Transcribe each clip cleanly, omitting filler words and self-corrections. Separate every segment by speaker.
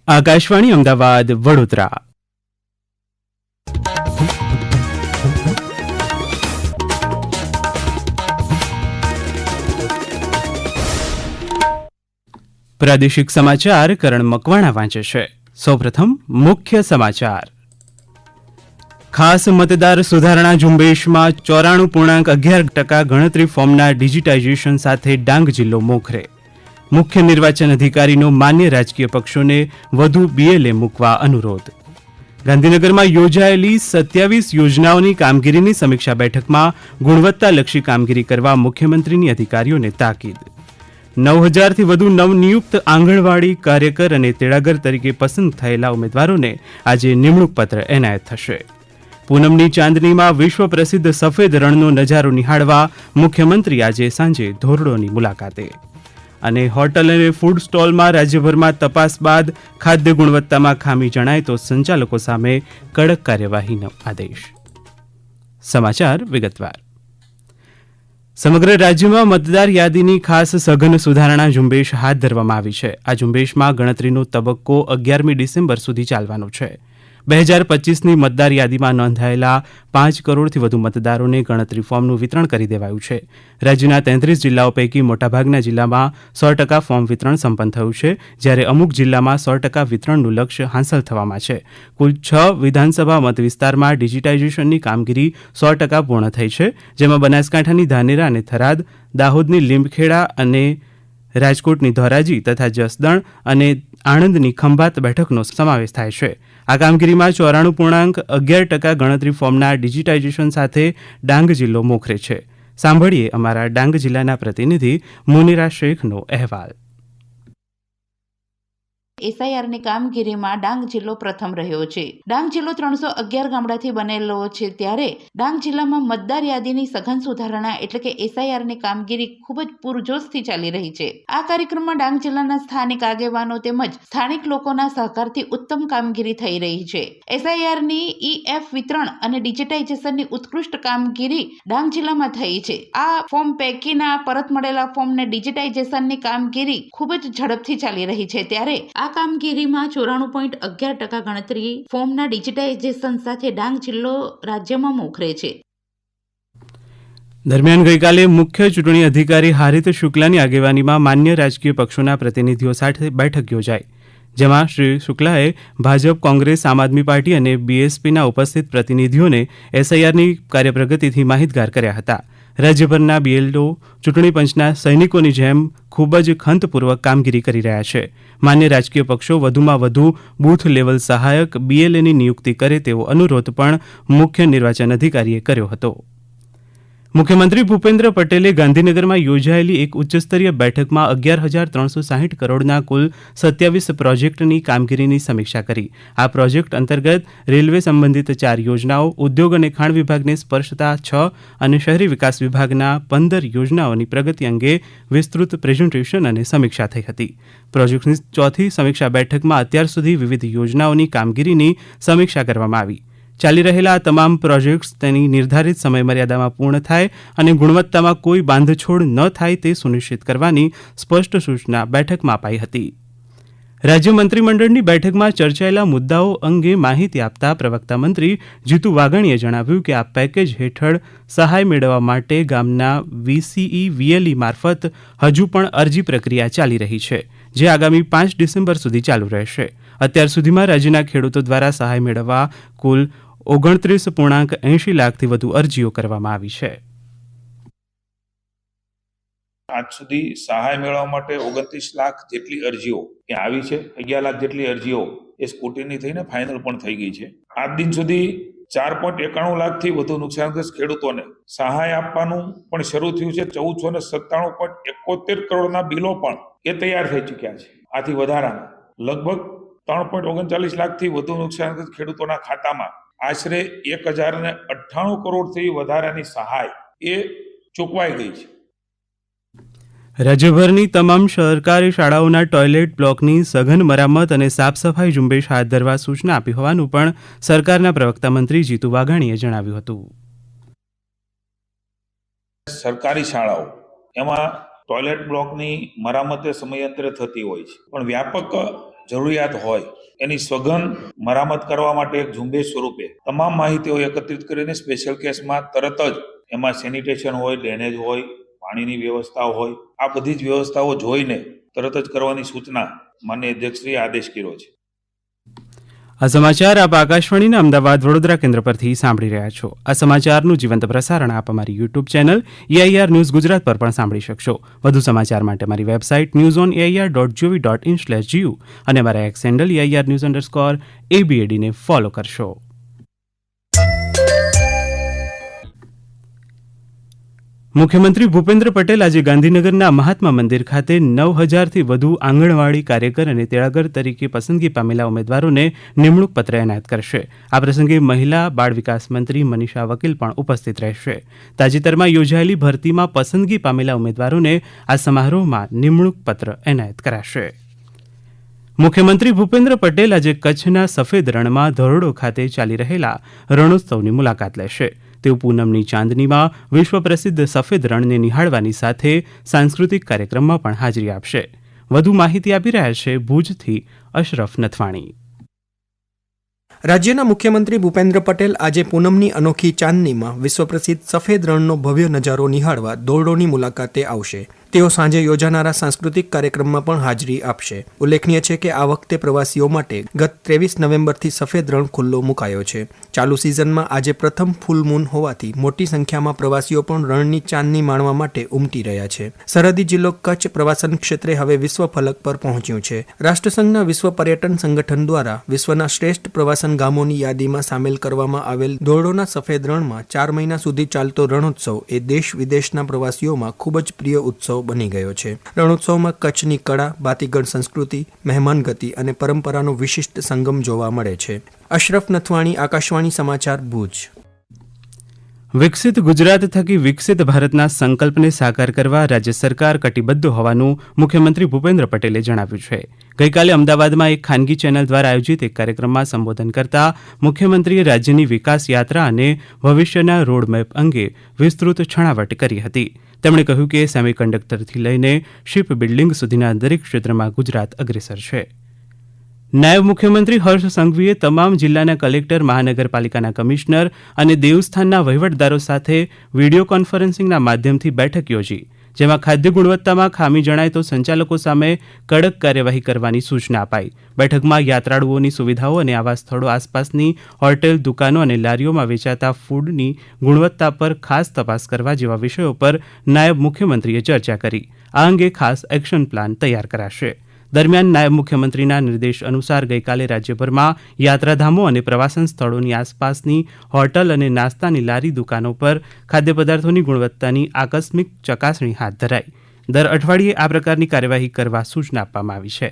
Speaker 1: આકાશવાણી અમદાવાદ વડોદરા. પ્રાદેશિક સમાચાર કરણ મકવાણા વાંચે છે. સૌપ્રથમ મુખ્ય સમાચાર. ખાસ મતદાર સુધારણા ઝુંબેશમાં 94.11% ગણતરી ફોર્મના ડિજિટાઇઝેશન સાથે ડાંગ જિલ્લો મોખરે. મુખ્ય નિર્વાચન અધિકારીનો માન્ય રાજકીય પક્ષોને વધુ BLA મૂકવા અનુરોધ. ગાંધીનગરમાં યોજાયેલી 27 યોજનાઓની કામગીરીની સમીક્ષા બેઠકમાં ગુણવત્તાલક્ષી કામગીરી કરવા મુખ્યમંત્રીની અધિકારીઓને તાકીદ. 9000થી વધુ નવનિયુક્ત આંગણવાડી કાર્યકર અને તેડાગર તરીકે પસંદ થયેલા ઉમેદવારોને આજે નિમણૂક પત્ર એનાયત થશે. પૂનમની ચાંદનીમાં વિશ્વ પ્રસિદ્ધ સફેદ રણનો નજારો નિહાળવા મુખ્યમંત્રી આજે સાંજે ધોરડોની મુલાકાતે. અને હોટલ અને ફૂડ સ્ટોલમાં રાજ્યભરમાં તપાસ બાદ ખાદ્ય ગુણવત્તામાં ખામી જણાય તો સંચાલકો સામે કડક કાર્યવાહીનો આદેશ. સમાચાર વિગતવાર. સમગ્ર રાજ્યમાં મતદાર યાદીની ખાસ સઘન સુધારણા ઝુંબેશ હાથ ધરવામાં આવી છે. આ ઝુંબેશમાં ગણતરીનો તબક્કો 11મી ડિસેમ્બર સુધી ચાલવાનો છે. 2025ની મતદાર યાદીમાં નોંધાયેલા 5 કરોડથી વધુ મતદારોને ગણતરી ફોર્મનું વિતરણ કરી દેવાયું છે. રાજ્યના 33 જિલ્લાઓ પૈકી મોટાભાગના જિલ્લામાં 100% ફોર્મ વિતરણ સંપન્ન થયું છે, જ્યારે અમુક જિલ્લામાં 100% વિતરણનું લક્ષ્ય હાંસલ થવામાં છે. કુલ 6 વિધાનસભા મત વિસ્તારમાં ડિજિટાઇઝેશનની કામગીરી 100% પૂર્ણ થઈ છે, જેમાં બનાસકાંઠાની ધાનેરા અને થરાદ, દાહોદની લીંબખેડા અને રાજકોટની ધોરાજી તથા જસદણ અને આણંદની ખંભાત બેઠકનો સમાવેશ થાય છે. આ કામગીરીમાં 94.11% ગણતરી ફોર્મના ડિજિટાઇઝેશન સાથે ડાંગ જિલ્લો મોખરે છે. સાંભળીએ અમારા ડાંગ જિલ્લાના પ્રતિનિધિ મુનિરા શેખનો અહેવાલ.
Speaker 2: SIRની કામગીરીમાં ડાંગ જિલ્લો પ્રથમ રહ્યો છે. ડાંગ જિલ્લો 311 ગામડાથી બનેલો છે, ત્યારે ડાંગ જિલ્લામાં મતદાર યાદીની સઘન સુધારણા એટલે કે SIRની કામગીરી ખૂબ જ પૂરજોશથી ચાલી રહી છે. આ કાર્યક્રમમાં ડાંગ જિલ્લાના સ્થાનિક આગેવાનો તેમજ સ્થાનિક લોકોના સહકારથી ઉત્તમ કામગીરી થઈ રહી છે. SIRની EF વિતરણ અને ડિજિટાઇઝેશનની ઉત્કૃષ્ટ કામગીરી ડાંગ જિલ્લામાં થઈ છે. આ ફોર્મ પૈકીના પરત મળેલા ફોર્મને ડિજિટાઇઝેશનની કામગીરી ખૂબ જ ઝડપથી ચાલી રહી છે, ત્યારે આ કામગીરીમાં 94.11% ગણતરી ફોર્મના ડિજિટાઇઝેશન સાથે ડાંગ જિલ્લો રાજ્યમાં મોખરે છે.
Speaker 1: દરમિયાન ગઈકાલે મુખ્ય ચૂંટણી અધિકારી હારિત શુક્લાની આગેવાનીમાં માન્ય રાજકીય પક્ષોના પ્રતિનિધિઓ સાથે બેઠક યોજાઈ, જેમાં શ્રી શુક્લાએ ભાજપ, કોંગ્રેસ, આમ આદમી પાર્ટી અને BSPના ઉપસ્થિત પ્રતિનિધિઓને SIRની કાર્યપ્રગતિથી માહિતગાર કર્યા હતા. રાજ્યભરના BLO ચૂંટણી પંચના સૈનિકોની જેમ ખૂબ જ ખંતપૂર્વક કામગીરી કરી રહ્યા છે. માન્ય રાજકીય પક્ષો વધુમાં વધુ બૂથ લેવલ સહાયક BLAની નિયુક્તિ કરે તેવો અનુરોધ પણ મુખ્ય નિર્વાચન અધિકારીએ કર્યો હતો. મુખ્યમંત્રી ભૂપેન્દ્ર પટેલે ગાંધીનગરમાં યોજાયેલી એક ઉચ્ચસ્તરીય બેઠકમાં 11,360 કરોડના કુલ 27 પ્રોજેક્ટની કામગીરીની સમીક્ષા કરી. આ પ્રોજેક્ટ અંતર્ગત રેલવે સંબંધિત 4 યોજનાઓ, ઉદ્યોગ અને ખાણ વિભાગને સ્પર્શતા 6 અને શહેરી વિકાસ વિભાગના 15 યોજનાઓની પ્રગતિ અંગે વિસ્તૃત પ્રેઝન્ટેશન અને સમીક્ષા થઈ હતી. પ્રોજેક્ટની ચોથી સમીક્ષા બેઠકમાં અત્યાર સુધી વિવિધ યોજનાઓની કામગીરીની સમીક્ષા કરવામાં આવી. ચાલી રહેલા આ તમામ પ્રોજેક્ટ્સ તેની નિર્ધારિત સમયમર્યાદામાં પૂર્ણ થાય અને ગુણવત્તામાં કોઈ બાંધછોડ ન થાય તે સુનિશ્ચિત કરવાની સ્પષ્ટ સૂચના બેઠકમાં અપાઈ હતી. રાજ્ય મંત્રીમંડળની બેઠકમાં ચર્ચાયેલા મુદ્દાઓ અંગે માહિતી આપતા પ્રવક્તા મંત્રી જીતુ વાઘાણીએ જણાવ્યું કે આ પેકેજ હેઠળ સહાય મેળવવા માટે ગામના VCE VLE મારફત હજુ પણ અરજી પ્રક્રિયા ચાલી રહી છે, જે આગામી 5 ડિસેમ્બર સુધી ચાલુ રહેશે. અત્યાર સુધીમાં રાજ્યના ખેડૂતો દ્વારા સહાય મેળવવા કુલ 29.80 લાખથી વધુ અરજીઓ કરવામાં આવી છે.
Speaker 3: આજ સુધી સહાય મેળવવા માટે 29 લાખ જેટલી અરજીઓ આવી છે. 11 લાખ જેટલી અરજીઓ એ સ્કૂટીની થઈને ફાઇનલ પણ થઈ ગઈ છે. આજ દિન સુધી 4.91 લાખથી વધુ નુકસાનગ્રસ્ત ખેડૂતોને સહાય આપવાનું પણ શરૂ થયું છે. 1497.71 કરોડના બિલો પણ એ તૈયાર થઈ ચૂક્યા છે. આથી વધારાના લગભગ 3.39 લાખથી વધુ નુકસાનગ્રસ્ત ખેડૂતોના ખાતામાં આશરે 1098 કરોડથી વધારાની સહાય એ ચૂકવાઈ ગઈ છે.
Speaker 1: રાજ્યભરની તમામ સરકારી શાળાઓના ટોયલેટ બ્લોકની સઘન મરામત અને સાફ સફાઈ ઝુંબેશ હાથ ધરવા સૂચના આપી હોવાનું પણ સરકારના પ્રવક્તા મંત્રી જીતુ વાઘાણીએ જણાવ્યું હતું.
Speaker 3: સરકારી શાળાઓ એમાં ટોયલેટ બ્લોકની મરામત સમયાંતરે થતી હોય છે, પણ વ્યાપક જરૂરિયાત હોય એની સઘન મરામત કરવા માટે એક ઝુંબેશ સ્વરૂપે તમામ માહિતીઓ એકત્રિત કરીને સ્પેશિયલ કેસમાં તરત જ એમાં સેનિટેશન હોય, ડ્રેનેજ હોય, પાણીની વ્યવસ્થા હોય, આ બધી જ વ્યવસ્થાઓ જોઈને તરત જ કરવાની સૂચના માનનીય અધ્યક્ષશ્રીએ આદેશ કર્યો છે.
Speaker 1: આ સમાચાર આપ આકાશવાણીના અમદાવાદ વડોદરા કેન્દ્ર પરથી સાંભળી રહ્યા છો. આ સમાચારનું જીવંત પ્રસારણ આપ અમારી YouTube channel EIR news Gujarat પર પણ સાંભળી શકશો. વધુ સમાચાર માટે અમારી વેબસાઇટ newsoneair.gov.in/gu અને અમારા એક્સ હેન્ડલ EIR_ABAD ને ફોલો કરશો. મુખ્યમંત્રી ભૂપેન્દ્ર પટેલ આજે ગાંધીનગરના મહાત્મા મંદિર ખાતે 9,000થી વધુ આંગણવાડી કાર્યકર અને તેડાગર તરીકે પસંદગી પામેલા ઉમેદવારોને નિમણૂક પત્ર એનાયત કરશે. આ પ્રસંગે મહિલા બાળ વિકાસ મંત્રી મનીષા વકીલ પણ ઉપસ્થિત રહેશે. તાજેતરમાં યોજાયેલી ભરતીમાં પસંદગી પામેલા ઉમેદવારોને આ સમારોહમાં નિમણૂક પત્ર એનાયત કરાશે. મુખ્યમંત્રી ભૂપેન્દ્ર પટેલ આજે કચ્છના સફેદ રણમાં ધોરડો ખાતે ચાલી રહેલા રણોત્સવની મુલાકાત લેશે. તેઓ પૂનમની ચાંદનીમાં વિશ્વ પ્રસિદ્ધ સફેદ રણને નિહાળવાની સાથે સાંસ્કૃતિક કાર્યક્રમમાં પણ હાજરી આપશે. વધુ માહિતી આપી રહ્યા છે ભુજથી અશરફ નથવાણી.
Speaker 4: રાજ્યના મુખ્યમંત્રી ભૂપેન્દ્ર પટેલ આજે પૂનમની અનોખી ચાંદનીમાં વિશ્વ પ્રસિદ્ધ સફેદ રણનો ભવ્ય નજારો નિહાળવા ધોરડોની મુલાકાતે આવશે. તેઓ સાંજે યોજાનારા સાંસ્કૃતિક કાર્યક્રમમાં પણ હાજરી આપશે. ઉલ્લેખનીય છે કે આ વખતે પ્રવાસીઓ માટે ગત 23 નવેમ્બરથી સફેદ રણ ખુલ્લો મુકાયો છે. ચાલુ સિઝનમાં આજે પ્રથમ ફૂલ મૂન હોવાથી મોટી સંખ્યામાં પ્રવાસીઓ પણ રણની ચાંદની માણવા માટે ઉમટી રહ્યા છે. સરહદી જિલ્લો કચ્છ પ્રવાસન ક્ષેત્રે હવે વિશ્વ ફલક પર પહોંચ્યું છે. રાષ્ટ્રસંઘના વિશ્વ પર્યટન સંગઠન દ્વારા વિશ્વના શ્રેષ્ઠ પ્રવાસન ગામોની યાદીમાં સામેલ કરવામાં આવેલ ધોરડોના સફેદ રણમાં 4 મહિના સુધી ચાલતો રણોત્સવ એ દેશ વિદેશના પ્રવાસીઓમાં ખૂબ જ પ્રિય ઉત્સવ બની ગયો છે. રણોત્સવમાં કચ્છની કળા, બાતીગઢ સંસ્કૃતિ, મહેમાનગતિ અને પરંપરાનો વિશિષ્ટ સંગમ જોવા મળે છે. અશરફ નથવાણી, આકાશવાણી સમાચાર, ભુજ.
Speaker 1: વિકસિત ગુજરાત થકી વિકસિત ભારતના સંકલ્પને સાકાર કરવા રાજ્ય સરકાર કટિબદ્ધ હોવાનું મુખ્યમંત્રી ભૂપેન્દ્ર પટેલે જણાવ્યું છે. ગઈકાલે અમદાવાદમાં એક ખાનગી ચેનલ દ્વારા આયોજિત એક કાર્યક્રમમાં સંબોધન કરતા મુખ્યમંત્રીએ રાજ્યની વિકાસ યાત્રા અને ભવિષ્યના રોડમેપ અંગે વિસ્તૃત છણાવટ કરી હતી. તેમણે કહ્યું કે સેમિકન્ડક્ટરથી લઈને શિપ બિલ્ડિંગ સુધીના દરેક ક્ષેત્રમાં ગુજરાત અગ્રેસર છે. નાયબ મુખ્યમંત્રી હર્ષ સંઘવીએ તમામ જિલ્લાના કલેક્ટર, મહાનગરપાલિકાના કમિશનર અને દેવસ્થાનના વહીવટદારો સાથે વિડીયો કોન્ફરન્સિંગના માધ્યમથી બેઠક યોજી, જેમાં ખાદ્ય ગુણવત્તામાં ખામી જણાય તો સંચાલકો સામે કડક કાર્યવાહી કરવાની સૂચના અપાઈ. બેઠકમાં યાત્રાળુઓની સુવિધાઓ અને આવા સ્થળો આસપાસની હોટેલ, દુકાનો અને લારીઓમાં વેચાતા ફૂડની ગુણવત્તા પર ખાસ તપાસ કરવા જેવા વિષયો પર નાયબ મુખ્યમંત્રીએ ચર્ચા કરી. આ અંગે ખાસ એક્શન પ્લાન તૈયાર કરાશે. દરમિયાન નાયબ મુખ્યમંત્રીના નિર્દેશ અનુસાર ગઈકાલે રાજ્યભરમાં યાત્રાધામો અને પ્રવાસન સ્થળોની આસપાસની હોટલ અને નાસ્તાની લારી દુકાનો પર ખાદ્ય પદાર્થોની ગુણવત્તાની આકસ્મિક ચકાસણી હાથ ધરાઈ. દર અઠવાડિયે આ પ્રકારની કાર્યવાહી કરવા સૂચના આપવામાં આવી છે.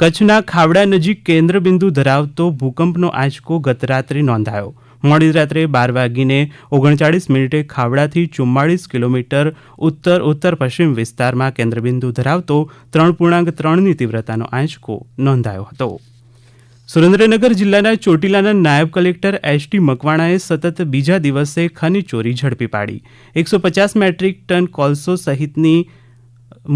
Speaker 1: કચ્છના ખાવડા નજીક કેન્દ્રબિંદુ ધરાવતો ભૂકંપનો આંચકો ગત રાત્રે નોંધાયો. મોડી રાત્રે 12:39 ખાવડાથી 44 કિલોમીટર ઉત્તર પશ્ચિમ વિસ્તારમાં કેન્દ્રબિંદુ ધરાવતો 3.3ની તીવ્રતાનો આંચકો નોંધાયો હતો. સુરેન્દ્રનગર જિલ્લાના ચોટીલાના નાયબ કલેક્ટર HT મકવાણાએ સતત બીજા દિવસે ખનીજ ચોરી ઝડપી પાડી 150 મેટ્રિક ટન કોલસો સહિતની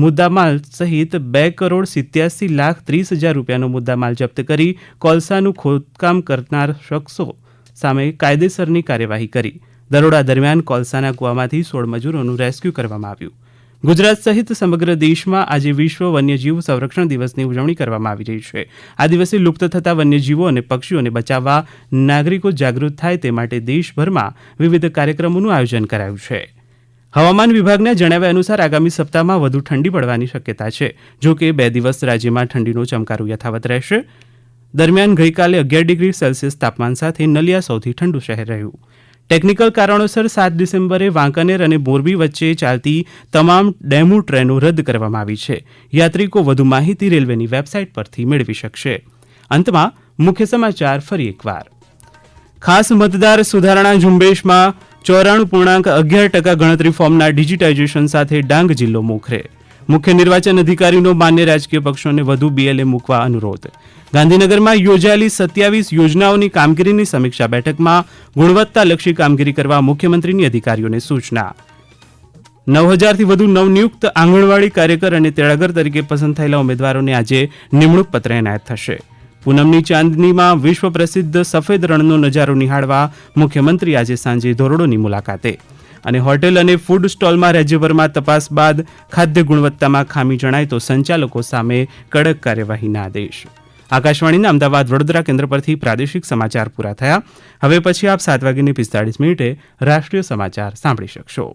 Speaker 1: મુદ્દામાલ સહિત 2,87,30,000 રૂપિયાનો મુદ્દામાલ જપ્ત કરી કોલસાનું ખોદકામ કરનાર શખ્સો સામે કાયદેસરની કાર્યવાહી કરી. દરોડા દરમિયાન કોલસાના કૂવામાંથી 16 મજૂરોનું રેસ્ક્યુ કરવામાં આવ્યું. ગુજરાત સહિત સમગ્ર દેશમાં આજે વિશ્વ વન્યજીવ સંરક્ષણ દિવસની ઉજવણી કરવામાં આવી રહી છે. આ દિવસે લુપ્ત થતા વન્યજીવો અને પક્ષીઓને બચાવવા નાગરિકો જાગૃત થાય તે માટે દેશભરમાં વિવિધ કાર્યક્રમોનું આયોજન કરાયું છે. હવામાન વિભાગના જણાવ્યા અનુસાર આગામી સપ્તાહમાં વધુ ઠંડી પડવાની શક્યતા છે. જો કે 2 દિવસ રાજ્યમાં ઠંડીનો ચમકારો યથાવત રહેશે. દરમિયાન ગઈકાલે 11 ડિગ્રી સેલ્સિયસ તાપમાન સાથે નલિયા સૌથી ઠંડુ શહેર રહ્યું. ટેકનિકલ કારણોસર 7 ડિસેમ્બરે વાંકાનેર અને મોરબી વચ્ચે ચાલતી તમામ ડેમુ ટ્રેનો રદ કરવામાં આવી છે. યાત્રિકો વધુ માહિતી રેલવેની વેબસાઇટ પરથી મેળવી શકશે. અંતમાં મુખ્ય સમાચાર ફરી એકવાર. ખાસ મતદાર સુધારણા ઝુંબેશમાં 94.11% ગણતરી ફોર્મના ડિજિટાઇઝેશન સાથે ડાંગ જિલ્લો મોખરે. મુખ્ય નિર્વાચન અધિકારીનો માન્ય રાજકીય પક્ષોને વધુ BLA મૂકવા અનુરોધ. ગાંધીનગરમાં યોજાયેલી 27 યોજનાઓની કામગીરીની સમીક્ષા બેઠકમાં ગુણવત્તાલક્ષી કામગીરી કરવા મુખ્યમંત્રીની અધિકારીઓને સૂચના. 9,000થી વધુ નવનિયુક્ત આંગણવાડી કાર્યકર અને તેડાગર તરીકે પસંદ થયેલા ઉમેદવારોને આજે નિમણૂક પત્ર એનાયત થશે. પૂનમની ચાંદનીમાં વિશ્વ પ્રસિદ્ધ સફેદ રણનો નજારો નિહાળવા મુખ્યમંત્રી આજે સાંજે ધોરડોની મુલાકાતે. અને હોટેલ અને ફૂડ સ્ટોલમાં રાજ્યભરમાં તપાસ બાદ ખાદ્ય ગુણવત્તામાં ખામી જણાય તો સંચાલકો સામે કડક કાર્યવાહીના આદેશ. આકાશવાણીના અમદાવાદ વડોદરા કેન્દ્ર પરથી પ્રાદેશિક સમાચાર પૂરા થયા. હવે પછી આપ 7:45 રાષ્ટ્રીય સમાચાર સાંભળી શકશો.